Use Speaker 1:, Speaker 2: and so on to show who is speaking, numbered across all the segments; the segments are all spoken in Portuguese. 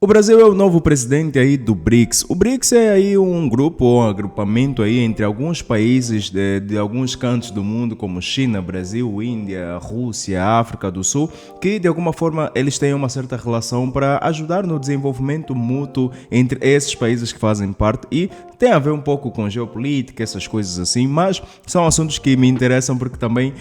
Speaker 1: O Brasil é o novo presidente aí do BRICS. O BRICS é aí um grupo ou um agrupamento aí entre alguns países de alguns cantos do mundo, como China, Brasil, Índia, Rússia, África do Sul, que de alguma forma eles têm uma certa relação para ajudar no desenvolvimento mútuo entre esses países que fazem parte e tem a ver um pouco com geopolítica, essas coisas assim, mas são assuntos que me interessam porque também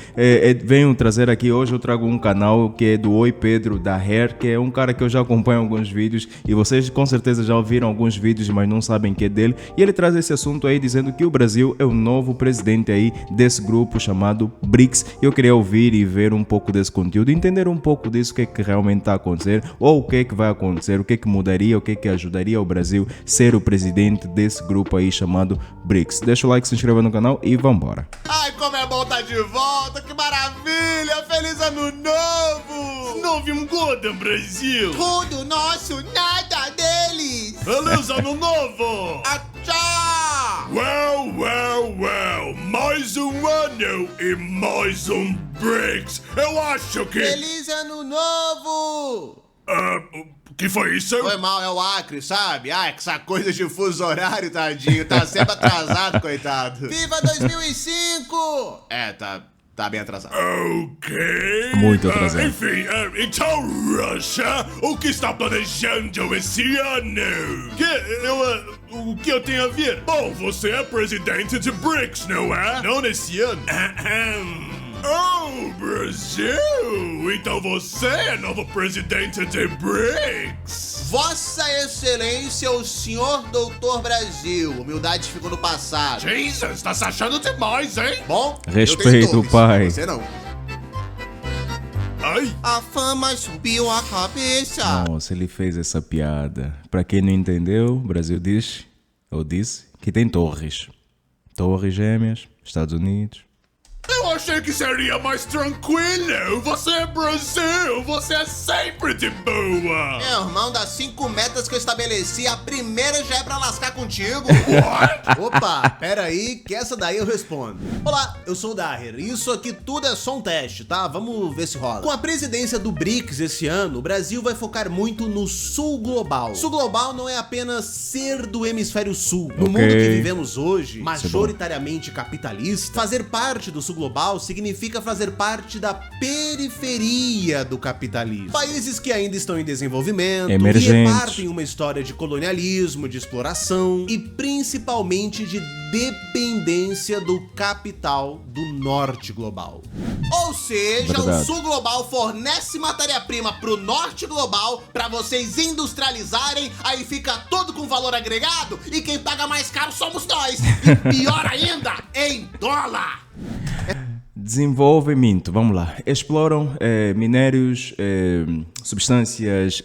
Speaker 1: venho trazer aqui hoje, eu trago um canal que é do Oi Pedro da Hair, que é um cara que eu já acompanho alguns vídeos e vocês com certeza já ouviram alguns vídeos, mas não sabem que é dele, e ele traz esse assunto aí dizendo que o Brasil é o novo presidente aí desse grupo chamado BRICS. Eu queria ouvir e ver um pouco desse conteúdo, entender um pouco disso, o que é que realmente está a acontecer, ou o que é que vai acontecer, o que é que mudaria, o que é que ajudaria o Brasil ser o presidente desse grupo aí chamado BRICS. Deixa o like, se inscreva no canal e vambora.
Speaker 2: Ai, como é bom estar de volta, que maravilha! Feliz ano novo!
Speaker 3: Novo Goda, Brasil!
Speaker 2: Tudo nosso, nada deles!
Speaker 3: Feliz ano novo!
Speaker 2: Atchá!
Speaker 3: Well, mais um ano e mais um BRICS! Eu acho que...
Speaker 2: Feliz ano novo!
Speaker 3: O que foi isso?
Speaker 2: Foi mal, é o Acre, sabe? Ah, essa coisa de fuso horário, tadinho. Tá sempre atrasado, coitado. Viva 2005! Tá bem atrasado.
Speaker 3: Ok.
Speaker 1: Muito atrasado.
Speaker 3: Enfim, então, Russia, o que está planejando esse ano? O que eu tenho a ver? Bom, você é presidente de BRICS, não é? Não nesse ano. Oh, Brasil! Então você é novo presidente de BRICS!
Speaker 2: Vossa Excelência, o senhor Doutor Brasil. Humildade ficou no passado.
Speaker 3: Jesus, tá se achando demais, hein?
Speaker 2: Bom,
Speaker 1: Respeito,
Speaker 2: eu tenho torres,
Speaker 1: pai.
Speaker 2: Você não.
Speaker 3: Ai!
Speaker 2: A fama subiu a cabeça.
Speaker 1: Nossa, ele fez essa piada. Pra quem não entendeu, o Brasil disse que tem torres. Torres gêmeas, Estados Unidos.
Speaker 3: Eu achei que seria mais tranquilo. Você é Brasil, você é sempre de boa.
Speaker 2: Meu irmão, das 5 metas que eu estabeleci, a primeira já é pra lascar contigo.
Speaker 3: What?
Speaker 2: Opa, pera aí, que essa daí eu respondo. Olá, eu sou o Daher e isso aqui tudo é só um teste, tá? Vamos ver se rola. Com a presidência do BRICS esse ano, o Brasil vai focar muito no Sul Global. Sul Global não é apenas ser do hemisfério Sul. No mundo que vivemos hoje, majoritariamente capitalista, fazer parte do Sul Global significa fazer parte da periferia do capitalismo. Países que ainda estão em desenvolvimento, que repartem uma história de colonialismo, de exploração e principalmente de dependência do capital do Norte Global. Ou seja, o Sul Global fornece matéria-prima pro Norte Global pra vocês industrializarem, aí fica tudo com valor agregado e quem paga mais caro somos nós. E pior ainda, em dólar.
Speaker 1: Desenvolvimento, vamos lá. Exploram minérios, substâncias,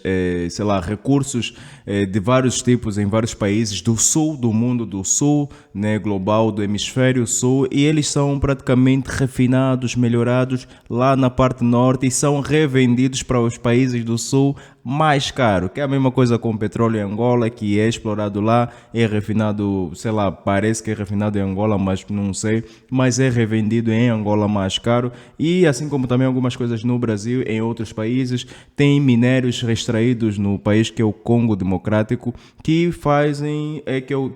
Speaker 1: sei lá, recursos de vários tipos em vários países do sul do mundo, do sul, né, global, do hemisfério sul, e eles são praticamente refinados, melhorados lá na parte norte e são revendidos para os países do sul mais caro, que é a mesma coisa com o petróleo em Angola, que é explorado lá, é refinado, sei lá, parece que é refinado em Angola, mas não sei, mas é revendido em Angola mais caro, e assim como também algumas coisas no Brasil, em outros países, tem minérios extraídos no país que é o Congo Democrático, que fazem,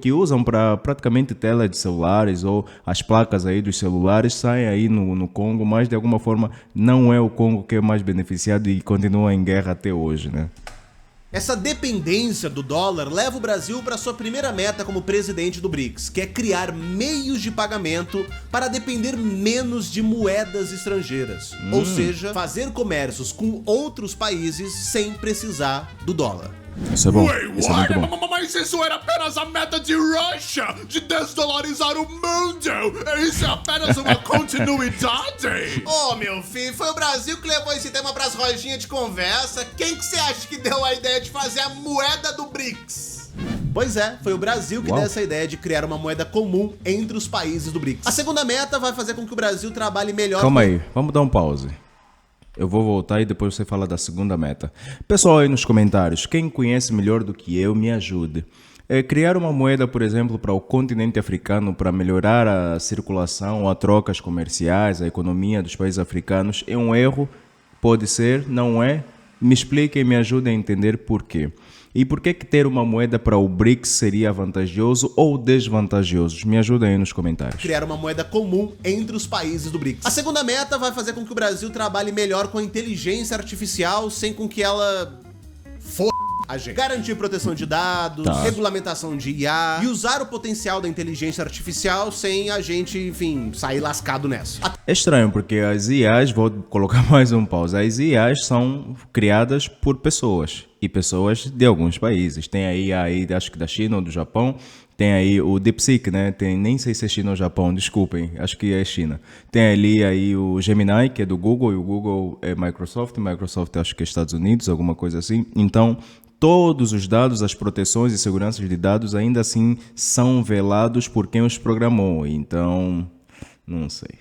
Speaker 1: que usam para praticamente tela de celulares, ou as placas aí dos celulares saem aí no Congo, mas de alguma forma não é o Congo que é mais beneficiado e continua em guerra até hoje, né?
Speaker 2: Essa dependência do dólar leva o Brasil para sua primeira meta como presidente do BRICS, que é criar meios de pagamento para depender menos de moedas estrangeiras. Ou seja, fazer comércios com outros países sem precisar do dólar.
Speaker 1: Isso é bom, isso é muito bom.
Speaker 3: Mas isso era apenas a meta de Russia, de desdolarizar o mundo. Isso é apenas uma continuidade.
Speaker 2: Ô, meu filho, foi o Brasil que levou esse tema pras rodinhas de conversa. Quem que você acha que deu a ideia de fazer a moeda do BRICS? Pois é, foi o Brasil que deu essa ideia de criar uma moeda comum entre os países do BRICS. A segunda meta vai fazer com que o Brasil trabalhe melhor...
Speaker 1: Calma aí, vamos dar um pause. Eu vou voltar e depois você fala da segunda meta. Pessoal aí nos comentários, quem conhece melhor do que eu, me ajude. Criar uma moeda, por exemplo, para o continente africano, para melhorar a circulação, as trocas comerciais, a economia dos países africanos, é um erro? Pode ser? Não é? Me expliquem e me ajudem a entender por quê. E por que ter uma moeda para o BRICS seria vantajoso ou desvantajoso? Me ajudem aí nos comentários.
Speaker 2: Criar uma moeda comum entre os países do BRICS. A segunda meta vai fazer com que o Brasil trabalhe melhor com a inteligência artificial, sem com que ela a gente. Garantir proteção de dados, regulamentação de IA e usar o potencial da inteligência artificial sem a gente, enfim, sair lascado nessa.
Speaker 1: É estranho porque as IAs, vou colocar mais um pausa, as IAs são criadas por pessoas e pessoas de alguns países. Tem aí, acho que da China ou do Japão, tem aí o DeepSeek, né? Nem sei se é China ou Japão, desculpem, acho que é China. Tem ali aí o Gemini, que é do Google, e o Google é Microsoft acho que é Estados Unidos, alguma coisa assim. Então, todos os dados, as proteções e seguranças de dados ainda assim são velados por quem os programou. Então, não sei.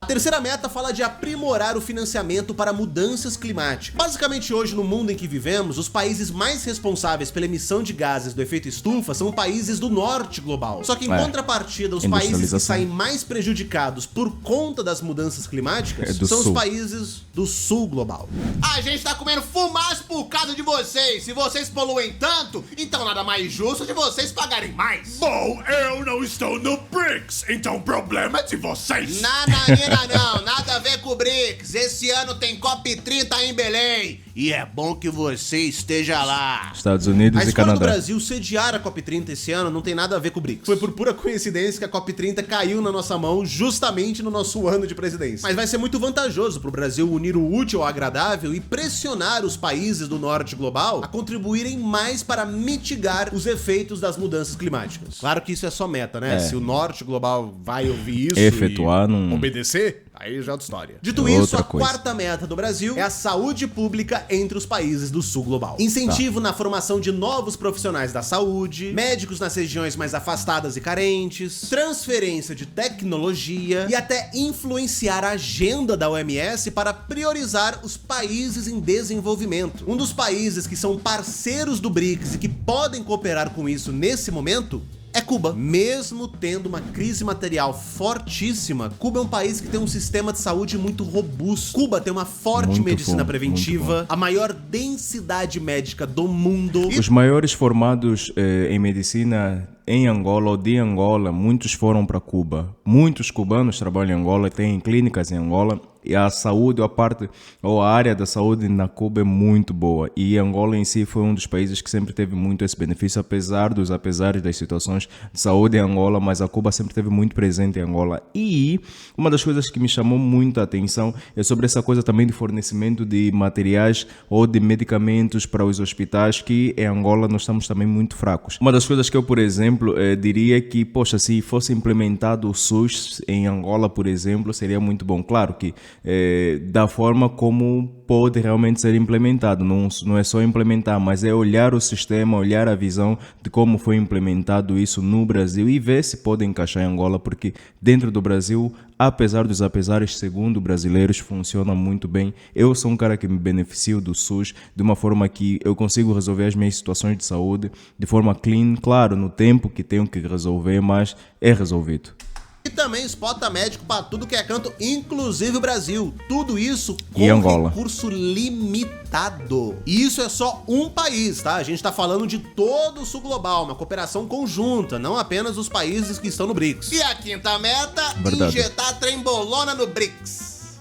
Speaker 2: A terceira meta fala de aprimorar o financiamento para mudanças climáticas. Basicamente, hoje, no mundo em que vivemos, os países mais responsáveis pela emissão de gases do efeito estufa são países do norte global. Só que, em contrapartida, os países que saem mais prejudicados por conta das mudanças climáticas são os países do sul global. A gente tá comendo fumaça por causa de vocês. Se vocês poluem tanto, então nada mais justo de vocês pagarem mais.
Speaker 3: Bom, eu não estou no BRICS, então o problema é de vocês.
Speaker 2: Não, nada a ver com o BRICS. Esse ano tem COP30 em Belém. E é bom que você esteja lá.
Speaker 1: Estados Unidos e Canadá.
Speaker 2: A escolha do Brasil sediar a COP30 esse ano não tem nada a ver com o BRICS. Foi por pura coincidência que a COP30 caiu na nossa mão justamente no nosso ano de presidência. Mas vai ser muito vantajoso pro Brasil unir o útil ao agradável e pressionar os países do norte global a contribuírem mais para mitigar os efeitos das mudanças climáticas. Claro que isso é só meta, né? Se o norte global vai ouvir isso
Speaker 1: efetuar
Speaker 2: e obedecer, aí já é outra história. Dito isso, a quarta meta do Brasil é a saúde pública entre os países do sul global. Incentivo na formação de novos profissionais da saúde, médicos nas regiões mais afastadas e carentes, transferência de tecnologia e até influenciar a agenda da OMS para priorizar os países em desenvolvimento. Um dos países que são parceiros do BRICS e que podem cooperar com isso nesse momento é Cuba. Mesmo tendo uma crise material fortíssima, Cuba é um país que tem um sistema de saúde muito robusto. Cuba tem uma forte medicina preventiva, a maior densidade médica do mundo.
Speaker 1: Os maiores formados em medicina em Angola ou de Angola, muitos foram para Cuba. Muitos cubanos trabalham em Angola, têm clínicas em Angola. E a saúde, a área da saúde na Cuba é muito boa. E Angola em si foi um dos países que sempre teve muito esse benefício, apesar das situações de saúde em Angola, mas a Cuba sempre teve muito presente em Angola. E uma das coisas que me chamou muito a atenção é sobre essa coisa também de fornecimento de materiais ou de medicamentos para os hospitais, que em Angola nós estamos também muito fracos. Uma das coisas que eu, por exemplo, diria que, poxa, se fosse implementado o SUS em Angola, por exemplo, seria muito bom. Claro que da forma como pode realmente ser implementado, não é só implementar, mas é olhar o sistema, olhar a visão de como foi implementado isso no Brasil e ver se pode encaixar em Angola, porque dentro do Brasil, apesar dos apesares, segundo brasileiros, funciona muito bem. Eu sou um cara que me beneficio do SUS de uma forma que eu consigo resolver as minhas situações de saúde de forma clean, claro, no tempo que tenho que resolver, mas é resolvido.
Speaker 2: E também spota médico para tudo que é canto, inclusive o Brasil. Tudo isso com recurso limitado. E isso é só um país, tá? A gente tá falando de todo o sul global, uma cooperação conjunta, não apenas os países que estão no BRICS. E a quinta meta, injetar trembolona no BRICS.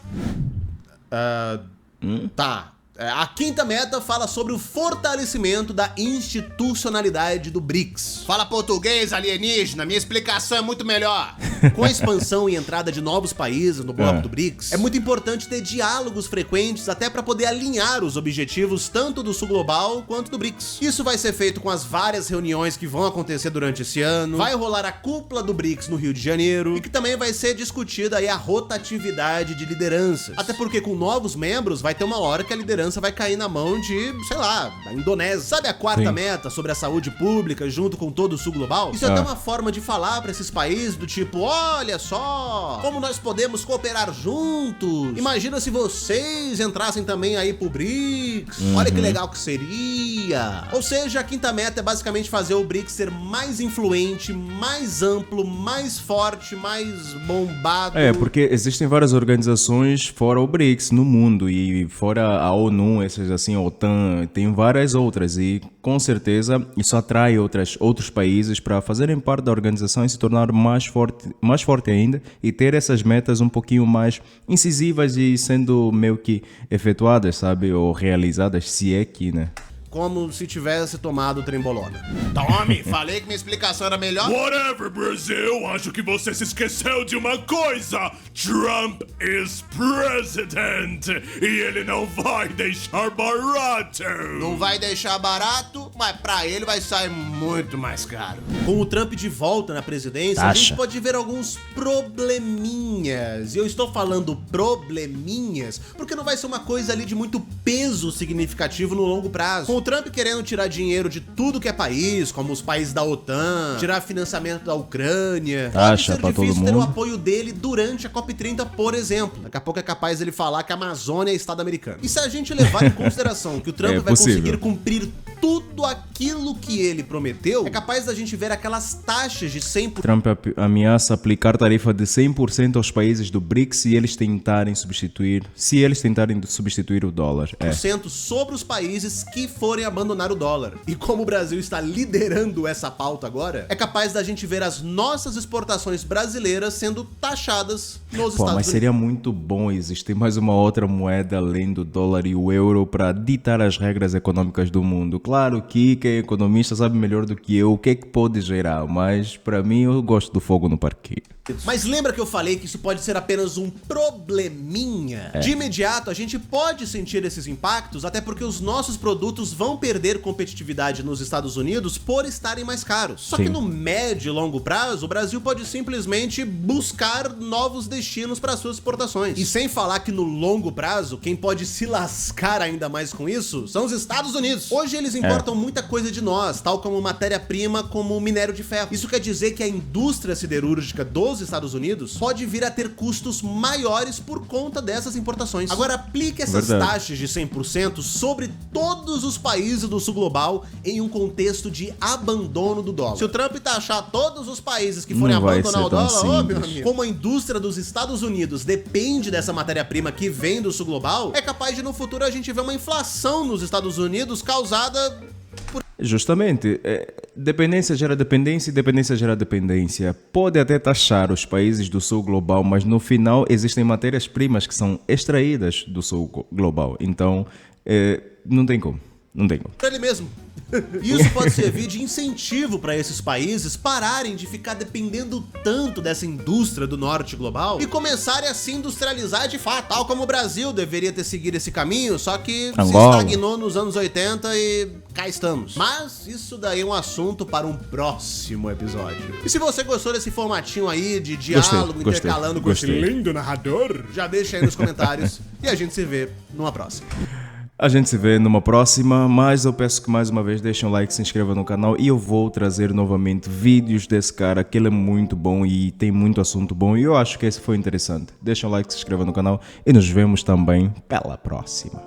Speaker 2: Tá. A quinta meta fala sobre o fortalecimento da institucionalidade do BRICS. Fala português, alienígena, minha explicação é muito melhor. Com a expansão e entrada de novos países no bloco do BRICS, é muito importante ter diálogos frequentes até para poder alinhar os objetivos tanto do sul global quanto do BRICS. Isso vai ser feito com as várias reuniões que vão acontecer durante esse ano, vai rolar a cúpula do BRICS no Rio de Janeiro e que também vai ser discutida aí a rotatividade de lideranças. Até porque com novos membros vai ter uma hora que a liderança vai cair na mão de, sei lá, da Indonésia. Sabe a quarta meta sobre a saúde pública junto com todo o sul global? Isso é até uma forma de falar para esses países do tipo, olha só, como nós podemos cooperar juntos. Imagina se vocês entrassem também aí pro BRICS. Olha que legal que seria. Ou seja, a quinta meta é basicamente fazer o BRICS ser mais influente, mais amplo, mais forte, mais bombado.
Speaker 1: Porque existem várias organizações fora o BRICS no mundo e fora a ONU ONU, essas assim, a OTAN, tem várias outras e com certeza isso atrai outros países para fazerem parte da organização e se tornar mais forte ainda e ter essas metas um pouquinho mais incisivas e sendo meio que efetuadas, sabe, ou realizadas, se é que, né?
Speaker 2: Como se tivesse tomado trembolona. Tome, falei que minha explicação era melhor.
Speaker 3: Whatever, Brasil! Acho que você se esqueceu de uma coisa! Trump is president! E ele não vai deixar barato!
Speaker 2: Não vai deixar barato, mas pra ele vai sair muito mais caro. Com o Trump de volta na presidência, a gente pode ver alguns probleminhas. E eu estou falando probleminhas porque não vai ser uma coisa ali de muito peso significativo no longo prazo. Com o Trump querendo tirar dinheiro de tudo que é país, como os países da OTAN, tirar financiamento da Ucrânia, pode ser difícil ter o apoio dele durante a COP30, por exemplo. Daqui a pouco é capaz ele falar que a Amazônia é Estado americano. E se a gente levar em consideração que o Trump vai conseguir cumprir tudo aquilo que ele prometeu, é capaz da gente ver aquelas taxas de 100%.
Speaker 1: Trump ameaça aplicar tarifa de 100% aos países do BRICS se eles tentarem substituir o dólar.
Speaker 2: Sobre os países que forem abandonar o dólar. E como o Brasil está liderando essa pauta agora, é capaz da gente ver as nossas exportações brasileiras sendo taxadas nos Estados Unidos.
Speaker 1: Mas seria muito bom existir mais uma outra moeda além do dólar e o euro para ditar as regras econômicas do mundo. Claro que quem é economista sabe melhor do que eu o que é que pode gerar, mas para mim eu gosto do fogo no parquinho.
Speaker 2: Mas lembra que eu falei que isso pode ser apenas um probleminha? De imediato, a gente pode sentir esses impactos, até porque os nossos produtos vão perder competitividade nos Estados Unidos por estarem mais caros. Só que no médio e longo prazo, o Brasil pode simplesmente buscar novos destinos para suas exportações. E sem falar que no longo prazo, quem pode se lascar ainda mais com isso são os Estados Unidos. Hoje eles importam muita coisa de nós, tal como matéria-prima, como minério de ferro. Isso quer dizer que a indústria siderúrgica dos Estados Unidos pode vir a ter custos maiores por conta dessas importações. Agora aplique essas taxas de 100% sobre todos os países do sul global em um contexto de abandono do dólar. Se o Trump taxar todos os países que forem abandonar o dólar, meu amigo, como a indústria dos Estados Unidos depende dessa matéria-prima que vem do sul global, é capaz de no futuro a gente ver uma inflação nos Estados Unidos causada por...
Speaker 1: Justamente, dependência gera dependência e dependência gera dependência. Pode até taxar os países do sul global, mas no final existem matérias-primas que são extraídas do sul global. Então, não tem como.
Speaker 2: Pra ele mesmo. Isso pode servir de incentivo para esses países pararem de ficar dependendo tanto dessa indústria do norte global e começarem a se industrializar de fato, tal como o Brasil deveria ter seguido esse caminho, só que se estagnou nos anos 80 e cá estamos. Mas isso daí é um assunto para um próximo episódio. E se você gostou desse formatinho aí de diálogo intercalando com esse lindo narrador, já deixa aí nos comentários e a gente se vê numa próxima.
Speaker 1: A gente se vê numa próxima, mas eu peço que mais uma vez deixem um like, se inscrevam no canal e eu vou trazer novamente vídeos desse cara, que ele é muito bom e tem muito assunto bom e eu acho que esse foi interessante. Deixem um like, se inscrevam no canal e nos vemos também pela próxima.